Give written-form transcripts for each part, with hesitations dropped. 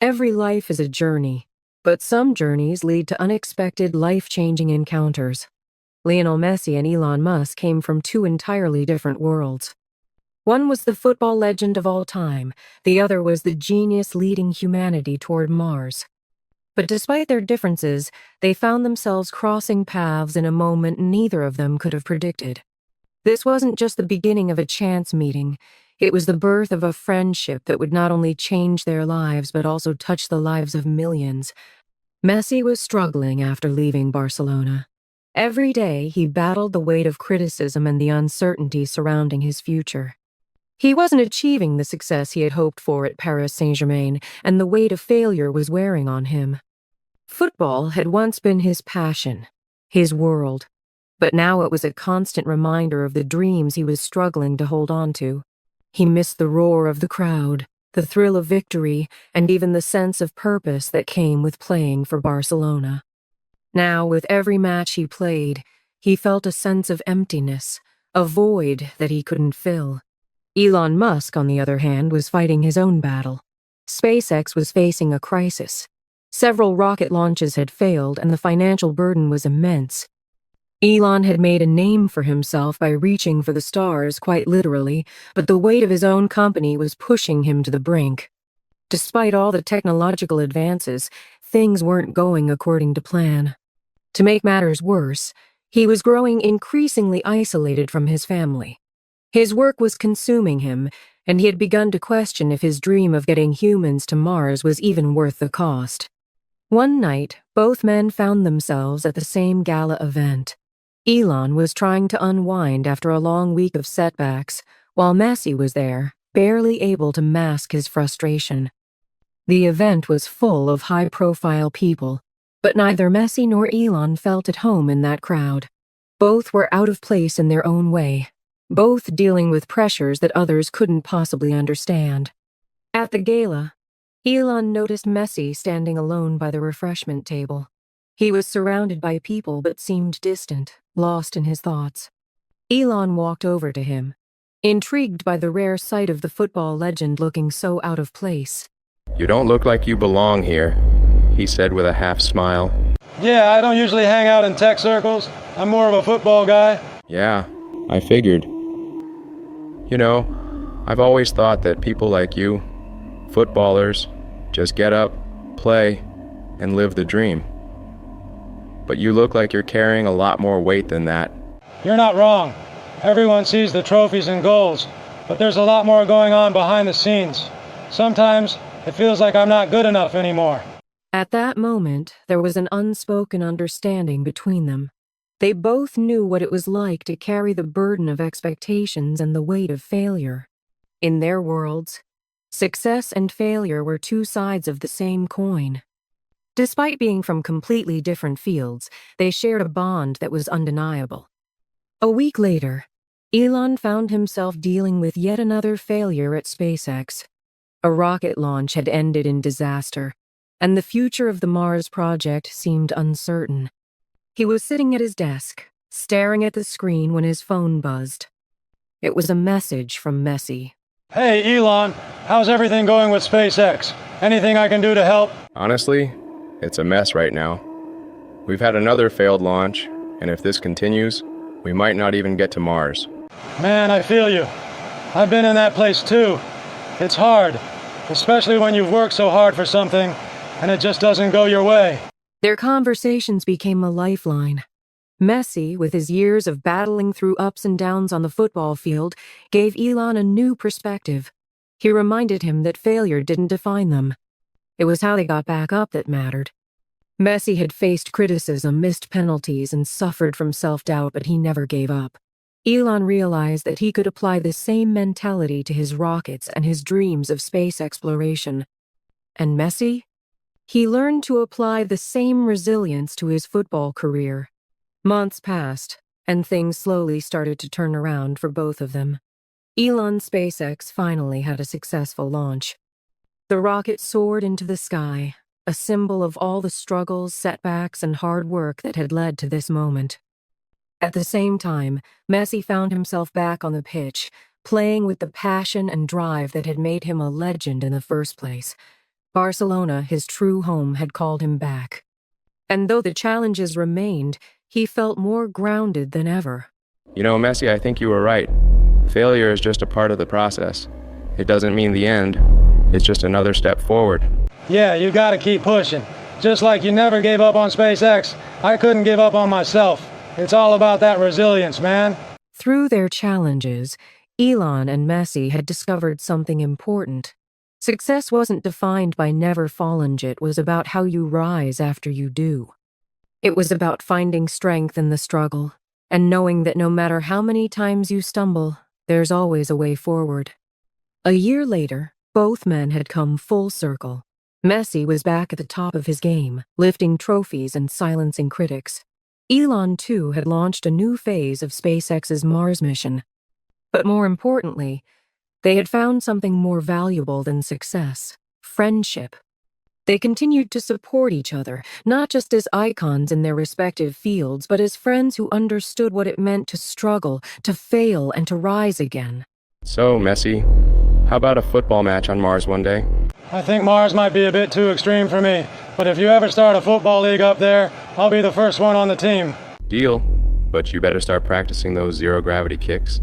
Every life is a journey, but some journeys lead to unexpected, life-changing encounters. Lionel Messi and Elon Musk came from two entirely different worlds. One was the football legend of all time, the other was the genius leading humanity toward Mars. But despite their differences, they found themselves crossing paths in a moment neither of them could have predicted. This wasn't just the beginning of a chance meeting. It was the birth of a friendship that would not only change their lives but also touch the lives of millions. Messi was struggling after leaving Barcelona. Every day, he battled the weight of criticism and the uncertainty surrounding his future. He wasn't achieving the success he had hoped for at Paris Saint-Germain, and the weight of failure was wearing on him. Football had once been his passion, his world, but now it was a constant reminder of the dreams he was struggling to hold on to. He missed the roar of the crowd, the thrill of victory, and even the sense of purpose that came with playing for Barcelona. Now, with every match he played, he felt a sense of emptiness, a void that he couldn't fill. Elon Musk, on the other hand, was fighting his own battle. SpaceX was facing a crisis. Several rocket launches had failed, and the financial burden was immense. Elon had made a name for himself by reaching for the stars, quite literally, but the weight of his own company was pushing him to the brink. Despite all the technological advances, things weren't going according to plan. To make matters worse, he was growing increasingly isolated from his family. His work was consuming him, and he had begun to question if his dream of getting humans to Mars was even worth the cost. One night, both men found themselves at the same gala event. Elon was trying to unwind after a long week of setbacks, while Messi was there, barely able to mask his frustration. The event was full of high-profile people, but neither Messi nor Elon felt at home in that crowd. Both were out of place in their own way, both dealing with pressures that others couldn't possibly understand. At the gala, Elon noticed Messi standing alone by the refreshment table. He was surrounded by people but seemed distant, lost in his thoughts. Elon walked over to him, intrigued by the rare sight of the football legend looking so out of place. "You don't look like you belong here," he said with a half smile. Yeah, I don't usually hang out in tech circles. I'm more of a football guy. "Yeah, I figured. You know, I've always thought that people like you, footballers, just get up, play, and live the dream. But you look like you're carrying a lot more weight than that." You're not wrong. Everyone sees the trophies and goals, but there's a lot more going on behind the scenes. Sometimes it feels like I'm not good enough anymore. At that moment, there was an unspoken understanding between them. They both knew what it was like to carry the burden of expectations and the weight of failure. In their worlds, success and failure were two sides of the same coin. Despite being from completely different fields, they shared a bond that was undeniable. A week later, Elon found himself dealing with yet another failure at SpaceX. A rocket launch had ended in disaster, and the future of the Mars project seemed uncertain. He was sitting at his desk, staring at the screen when his phone buzzed. It was a message from Messi. Hey, Elon, how's everything going with SpaceX? Anything I can do to help? Honestly, it's a mess right now. We've had another failed launch, and if this continues, we might not even get to Mars. Man, I feel you. I've been in that place too. It's hard, especially when you've worked so hard for something and it just doesn't go your way. Their conversations became a lifeline. Messi, with his years of battling through ups and downs on the football field, gave Elon a new perspective. He reminded him that failure didn't define them. It was how they got back up that mattered. Messi had faced criticism, missed penalties, and suffered from self-doubt, but he never gave up. Elon realized that he could apply the same mentality to his rockets and his dreams of space exploration. And Messi? He learned to apply the same resilience to his football career. Months passed, and things slowly started to turn around for both of them. Elon's SpaceX finally had a successful launch. The rocket soared into the sky, a symbol of all the struggles, setbacks, and hard work that had led to this moment. At the same time, Messi found himself back on the pitch, playing with the passion and drive that had made him a legend in the first place. Barcelona, his true home, had called him back. And though the challenges remained, he felt more grounded than ever. You know, Messi, I think you were right. Failure is just a part of the process. It doesn't mean the end. It's just another step forward. Yeah, you gotta keep pushing. Just like you never gave up on SpaceX, I couldn't give up on myself. It's all about that resilience, man. Through their challenges, Elon and Messi had discovered something important. Success wasn't defined by never fallen, it was about how you rise after you do. It was about finding strength in the struggle, and knowing that no matter how many times you stumble, there's always a way forward. A year later, both men had come full circle. Messi was back at the top of his game, lifting trophies and silencing critics. Elon, too, had launched a new phase of SpaceX's Mars mission. But more importantly, they had found something more valuable than success: friendship. They continued to support each other, not just as icons in their respective fields, but as friends who understood what it meant to struggle, to fail, and to rise again. So, Messi, how about a football match on Mars one day? I think Mars might be a bit too extreme for me, but if you ever start a football league up there, I'll be the first one on the team. Deal. But you better start practicing those zero-gravity kicks.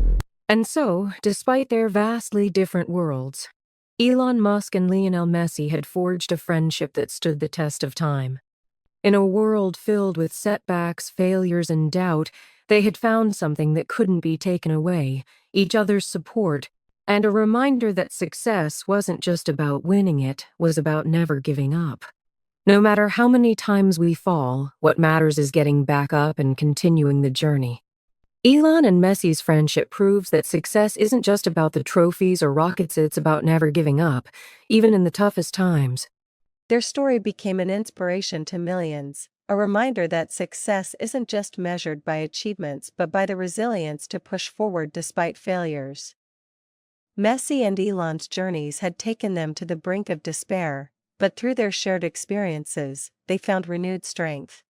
And so, despite their vastly different worlds, Elon Musk and Lionel Messi had forged a friendship that stood the test of time. In a world filled with setbacks, failures, and doubt, they had found something that couldn't be taken away: each other's support, and a reminder that success wasn't just about winning, it was about never giving up. No matter how many times we fall, what matters is getting back up and continuing the journey. Elon and Messi's friendship proves that success isn't just about the trophies or rockets, it's about never giving up, even in the toughest times. Their story became an inspiration to millions, a reminder that success isn't just measured by achievements but by the resilience to push forward despite failures. Messi and Elon's journeys had taken them to the brink of despair, but through their shared experiences, they found renewed strength.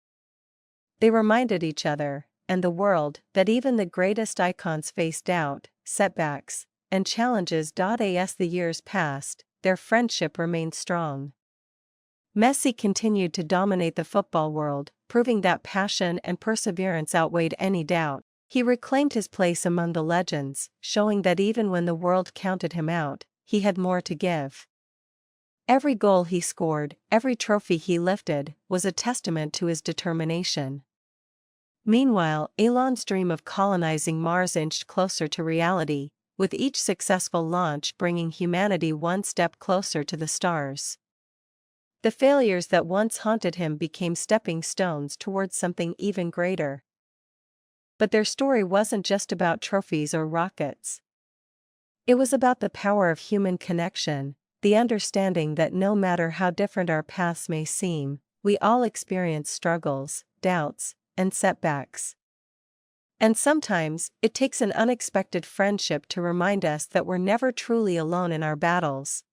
They reminded each other, and the world, that even the greatest icons face doubt, setbacks, and challenges. As the years passed, their friendship remained strong. Messi continued to dominate the football world, proving that passion and perseverance outweighed any doubt. He reclaimed his place among the legends, showing that even when the world counted him out, he had more to give. Every goal he scored, every trophy he lifted, was a testament to his determination. Meanwhile, Elon's dream of colonizing Mars inched closer to reality, with each successful launch bringing humanity one step closer to the stars. The failures that once haunted him became stepping stones towards something even greater. But their story wasn't just about trophies or rockets. It was about the power of human connection, the understanding that no matter how different our paths may seem, we all experience struggles, doubts, and setbacks. And sometimes, it takes an unexpected friendship to remind us that we're never truly alone in our battles.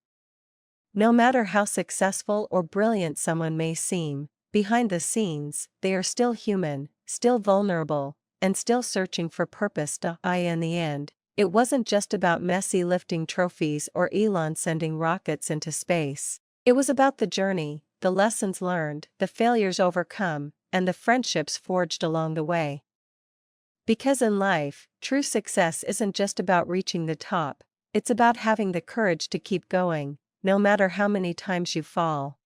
No matter how successful or brilliant someone may seem, behind the scenes, they are still human, still vulnerable, and still searching for purpose. In the end, it wasn't just about Messi lifting trophies or Elon sending rockets into space. It was about the journey, the lessons learned, the failures overcome, and the friendships forged along the way. Because in life, true success isn't just about reaching the top, it's about having the courage to keep going, no matter how many times you fall.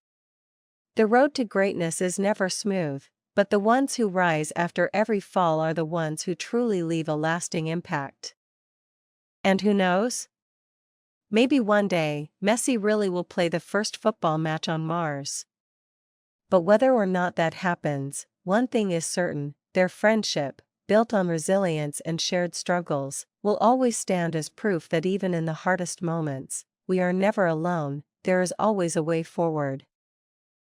The road to greatness is never smooth, but the ones who rise after every fall are the ones who truly leave a lasting impact. And who knows? Maybe one day, Messi really will play the first football match on Mars. But whether or not that happens, one thing is certain: their friendship, built on resilience and shared struggles, will always stand as proof that even in the hardest moments, we are never alone. There is always a way forward.